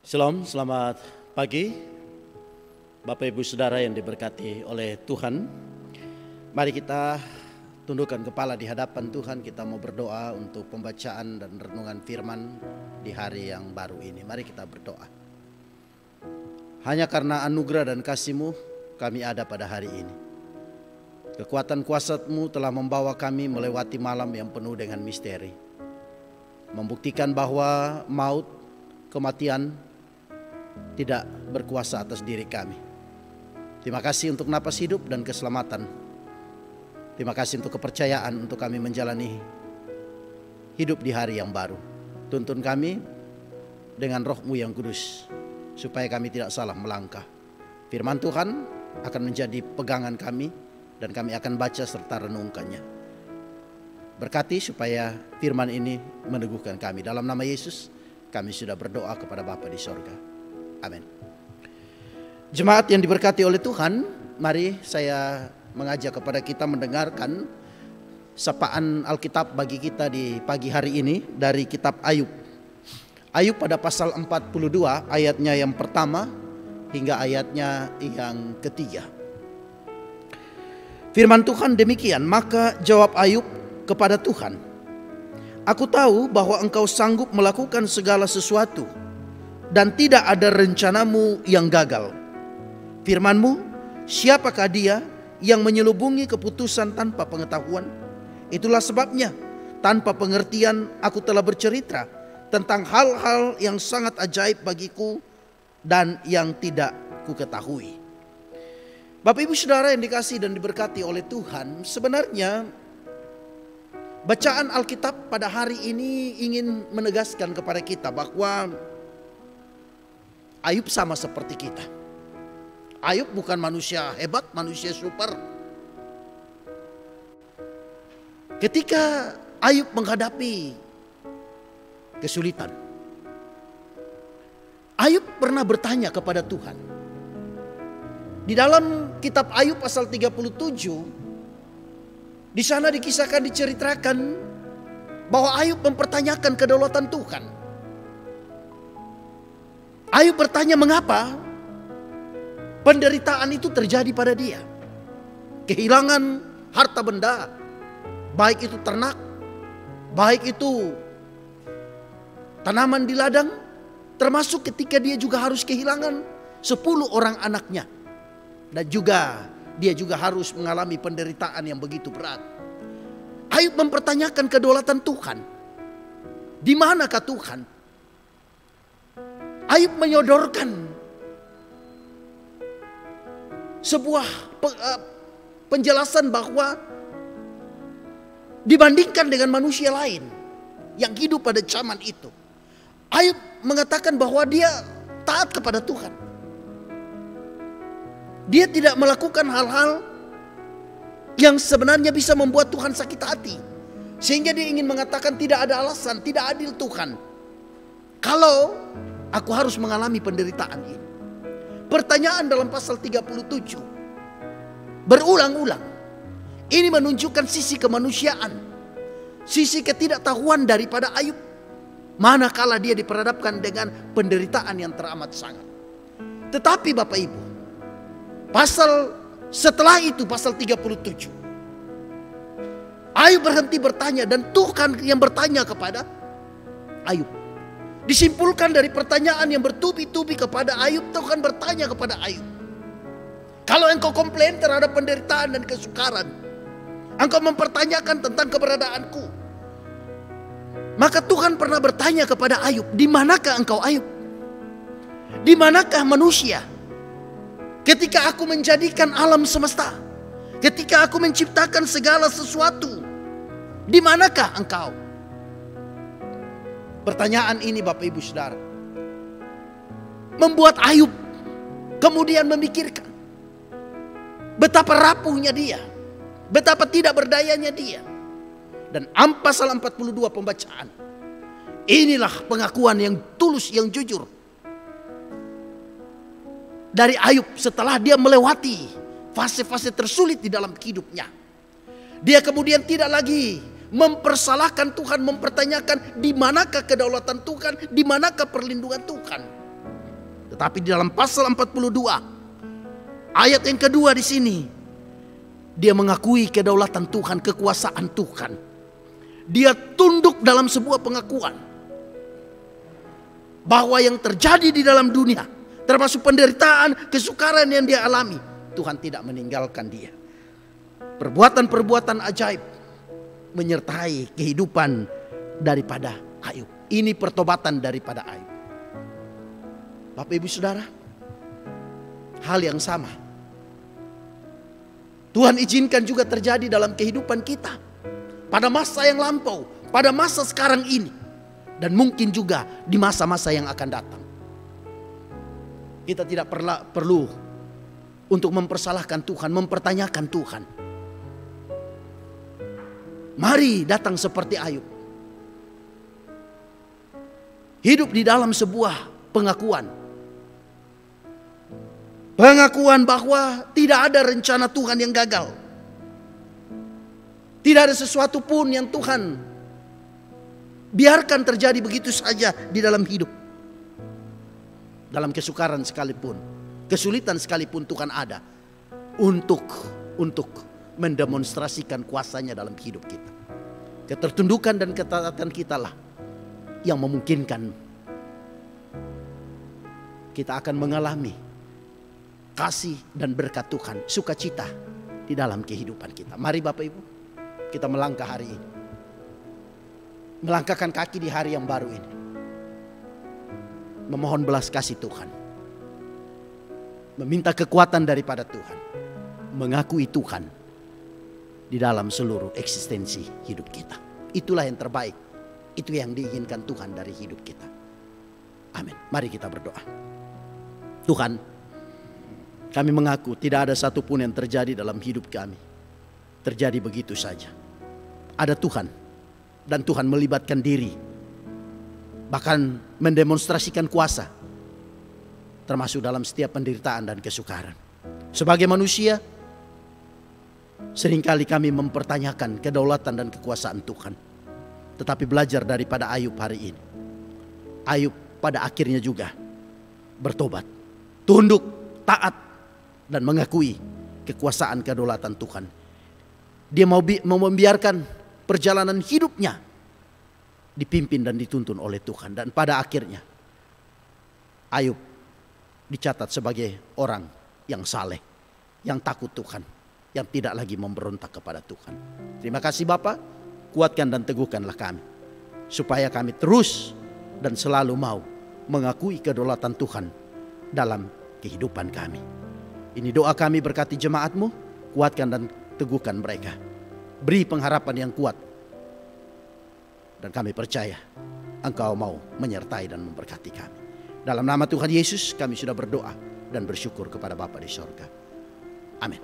Shalom, selamat pagi Bapak Ibu Saudara yang diberkati oleh Tuhan. Mari kita tundukkan kepala di hadapan Tuhan. Kita mau berdoa untuk pembacaan dan renungan firman di hari yang baru ini. Mari kita berdoa. Hanya karena anugerah dan kasih-Mu kami ada pada hari ini. Kekuatan kuasa-Mu telah membawa kami melewati malam yang penuh dengan misteri. Membuktikan bahwa maut, kematian tidak berkuasa atas diri kami. Terima kasih untuk napas hidup dan keselamatan. Terima kasih untuk kepercayaan untuk kami menjalani hidup di hari yang baru. Tuntun kami dengan Roh-Mu yang kudus, supaya kami tidak salah melangkah. Firman Tuhan akan menjadi pegangan kami, dan kami akan baca serta renungkannya. Berkati supaya firman ini meneguhkan kami. Dalam nama Yesus kami sudah berdoa kepada Bapa di sorga. Amin. Jemaat yang diberkati oleh Tuhan, mari saya mengajak kepada kita mendengarkan sapaan Alkitab bagi kita di pagi hari ini dari kitab Ayub. Ayub pada pasal 42 ayatnya yang pertama hingga ayatnya yang ketiga. Firman Tuhan demikian, maka jawab Ayub kepada Tuhan, "Aku tahu bahwa Engkau sanggup melakukan segala sesuatu, dan tidak ada rencanamu yang gagal. Firman-Mu, siapakah dia yang menyelubungi keputusan tanpa pengetahuan? Itulah sebabnya tanpa pengertian aku telah bercerita tentang hal-hal yang sangat ajaib bagiku dan yang tidak kuketahui." Bapak Ibu Saudara yang dikasihi dan diberkati oleh Tuhan, sebenarnya bacaan Alkitab pada hari ini ingin menegaskan kepada kita bahwa Ayub sama seperti kita. Ayub bukan manusia hebat, manusia super. Ketika Ayub menghadapi kesulitan, Ayub pernah bertanya kepada Tuhan. Di dalam kitab Ayub pasal 37, di sana dikisahkan, diceritakan bahwa Ayub mempertanyakan kedaulatan Tuhan. Ayub bertanya mengapa penderitaan itu terjadi pada dia. Kehilangan harta benda, baik itu ternak, baik itu tanaman di ladang, termasuk ketika dia juga harus kehilangan 10 orang anaknya. Dan juga dia juga harus mengalami penderitaan yang begitu berat. Ayub mempertanyakan kedaulatan Tuhan. Di manakah Tuhan? Ayub menyodorkan sebuah penjelasan bahwa dibandingkan dengan manusia lain yang hidup pada zaman itu, Ayub mengatakan bahwa dia taat kepada Tuhan. Dia tidak melakukan hal-hal yang sebenarnya bisa membuat Tuhan sakit hati. Sehingga dia ingin mengatakan tidak ada alasan, tidak adil Tuhan kalau aku harus mengalami penderitaan ini. Pertanyaan dalam pasal 37 berulang-ulang. Ini menunjukkan sisi kemanusiaan, sisi ketidaktahuan daripada Ayub, manakala dia diperhadapkan dengan penderitaan yang teramat sangat. Tetapi Bapak Ibu, setelah itu pasal 37, Ayub berhenti bertanya, dan Tuhan yang bertanya kepada Ayub. Disimpulkan dari pertanyaan yang bertubi-tubi kepada Ayub, Tuhan bertanya kepada Ayub, kalau engkau komplain terhadap penderitaan dan kesukaran, engkau mempertanyakan tentang keberadaanku, maka Tuhan pernah bertanya kepada Ayub, di manakah engkau Ayub? Di manakah manusia? Ketika aku menjadikan alam semesta, ketika aku menciptakan segala sesuatu, di manakah engkau? Pertanyaan ini Bapak Ibu Saudara membuat Ayub kemudian memikirkan betapa rapuhnya dia, betapa tidak berdayanya dia. Dan pasal 42 pembacaan, inilah pengakuan yang tulus, yang jujur dari Ayub setelah dia melewati fase-fase tersulit di dalam hidupnya. Dia kemudian tidak lagi mempersalahkan Tuhan, mempertanyakan di manakah kedaulatan Tuhan, di manakah perlindungan Tuhan. Tetapi di dalam pasal 42 ayat yang kedua di sini, dia mengakui kedaulatan Tuhan, kekuasaan Tuhan. Dia tunduk dalam sebuah pengakuan bahwa yang terjadi di dalam dunia, termasuk penderitaan, kesukaran yang dia alami, Tuhan tidak meninggalkan dia. Perbuatan-perbuatan ajaib menyertai kehidupan daripada Ayub. Ini pertobatan daripada Ayub. Bapak Ibu Saudara, hal yang sama Tuhan izinkan juga terjadi dalam kehidupan kita pada masa yang lampau, pada masa sekarang ini, dan mungkin juga di masa-masa yang akan datang. Kita tidak perlu untuk mempersalahkan Tuhan, mempertanyakan Tuhan. Mari datang seperti Ayub, hidup di dalam sebuah pengakuan bahwa tidak ada rencana Tuhan yang gagal. Tidak ada sesuatu pun yang Tuhan biarkan terjadi begitu saja di dalam hidup. Dalam kesukaran sekalipun, kesulitan sekalipun, Tuhan ada untuk mendemonstrasikan kuasanya dalam hidup kita. Ketertundukan dan ketaatan kitalah yang memungkinkan kita akan mengalami kasih dan berkat Tuhan, sukacita di dalam kehidupan kita. Mari Bapak Ibu, kita melangkah hari ini, melangkahkan kaki di hari yang baru ini, memohon belas kasih Tuhan, meminta kekuatan daripada Tuhan, mengakui Tuhan di dalam seluruh eksistensi hidup kita. Itulah yang terbaik, itu yang diinginkan Tuhan dari hidup kita. Amin. Mari kita berdoa. Tuhan, kami mengaku tidak ada satupun yang terjadi dalam hidup kami terjadi begitu saja. Ada Tuhan, dan Tuhan melibatkan diri, bahkan mendemonstrasikan kuasa, termasuk dalam setiap penderitaan dan kesukaran. Sebagai manusia, seringkali kami mempertanyakan kedaulatan dan kekuasaan Tuhan. Tetapi belajar daripada Ayub hari ini, Ayub pada akhirnya juga bertobat, tunduk, taat, dan mengakui kekuasaan kedaulatan Tuhan. Dia mau membiarkan perjalanan hidupnya dipimpin dan dituntun oleh Tuhan. Dan pada akhirnya Ayub dicatat sebagai orang yang saleh, yang takut Tuhan, yang tidak lagi memberontak kepada Tuhan. Terima kasih Bapa, kuatkan dan teguhkanlah kami, supaya kami terus dan selalu mau mengakui kedaulatan Tuhan dalam kehidupan kami. Ini doa kami, berkati jemaat-Mu, kuatkan dan teguhkan mereka. Beri pengharapan yang kuat. Dan kami percaya Engkau mau menyertai dan memberkati kami. Dalam nama Tuhan Yesus kami sudah berdoa dan bersyukur kepada Bapa di sorga. Amin.